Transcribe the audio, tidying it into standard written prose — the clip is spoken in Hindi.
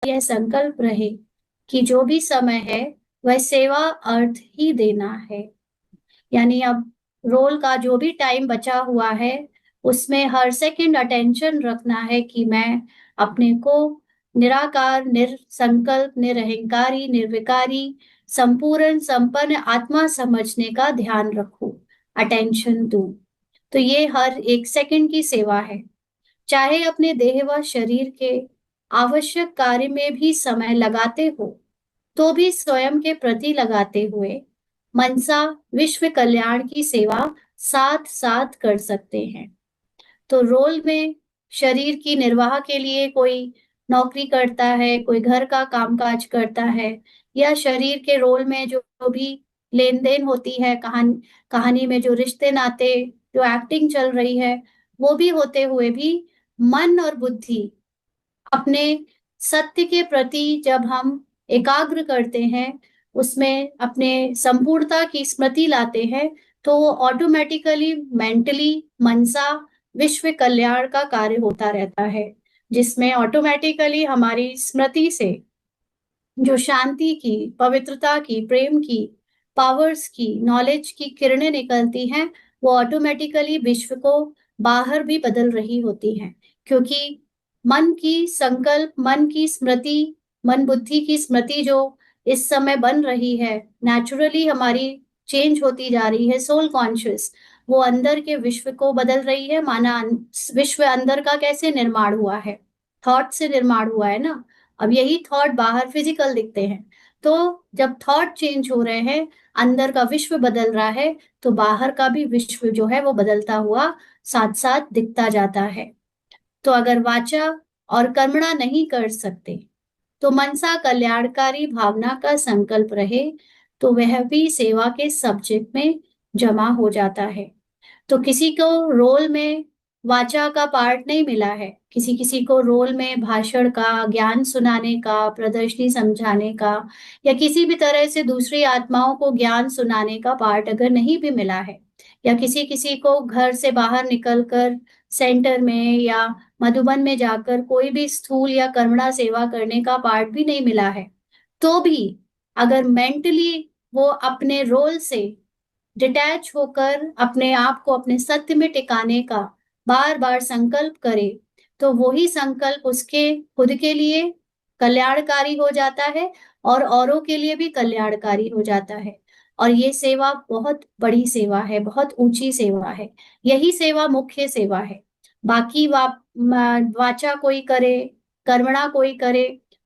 यह संकल्प रहे कि जो भी समय है वह सेवा अर्थ ही देना है। यानी अब रोल का जो भी टाइम बचा हुआ है उसमें हर सेकंड अटेंशन रखना है कि मैं अपने को निराकार, निरसंकल्प, निरहंकारी, निर्विकारी, संपूर्ण, संपन्न आत्मा समझने का ध्यान रखूं, अटेंशन दूं। तो ये हर एक सेकंड की सेवा है। चाहे अपने देह व शरीर के आवश्यक कार्य में भी समय लगाते हो, तो भी स्वयं के प्रति लगाते हुए मनसा विश्व कल्याण की सेवा साथ साथ कर सकते हैं। तो रोल में शरीर की निर्वाह के लिए कोई नौकरी करता है, कोई घर का कामकाज करता है, या शरीर के रोल में जो भी लेन देन होती है, कहानी में जो रिश्ते नाते, जो एक्टिंग चल रही है, वो भी होते हुए भी मन और बुद्धि अपने सत्य के प्रति जब हम एकाग्र करते हैं, उसमें अपने संपूर्णता की स्मृति लाते हैं, तो वो ऑटोमेटिकली मेंटली मनसा विश्व कल्याण का कार्य होता रहता है, जिसमें ऑटोमेटिकली हमारी स्मृति से जो शांति की, पवित्रता की, प्रेम की, पावर्स की, नॉलेज की किरणें निकलती हैं, वो ऑटोमेटिकली विश्व को बाहर भी बदल रही होती हैं। क्योंकि मन की संकल्प, मन की स्मृति, मन बुद्धि की स्मृति जो इस समय बन रही है, नेचुरली हमारी चेंज होती जा रही है, सोल कॉन्शियस, वो अंदर के विश्व को बदल रही है। माना विश्व अंदर का कैसे निर्माण हुआ है, थॉट से निर्माण हुआ है ना। अब यही थॉट बाहर फिजिकल दिखते हैं। तो जब थॉट चेंज हो रहे हैं, अंदर का विश्व बदल रहा है, तो बाहर का भी विश्व जो है वो बदलता हुआ साथ साथ दिखता जाता है। तो अगर वाचा और कर्मणा नहीं कर सकते, तो मनसा कल्याणकारी भावना का संकल्प रहे, तो वह भी सेवा के सब्जेक्ट में जमा हो जाता है। तो किसी को रोल में वाचा का पार्ट नहीं मिला है, किसी किसी को रोल में भाषण का, ज्ञान सुनाने का, प्रदर्शनी समझाने का, या किसी भी तरह से दूसरी आत्माओं को ज्ञान सुनाने का पार्ट अगर नहीं भी मिला है, या किसी किसी को घर से बाहर निकलकर सेंटर में या मधुबन में जाकर कोई भी स्थूल या कर्मणा सेवा करने का पार्ट भी नहीं मिला है, तो भी अगर मेंटली वो अपने रोल से डिटैच होकर अपने आप को अपने सत्य में टिकाने का बार बार संकल्प करे, तो वही संकल्प उसके खुद के लिए कल्याणकारी हो जाता है और औरों के लिए भी कल्याणकारी हो जाता है। और ये सेवा बहुत बड़ी सेवा है, बहुत ऊंची सेवा है। यही सेवा मुख्य सेवा है। बाकी वाचा कोई करे, कर्मणा कोई करे,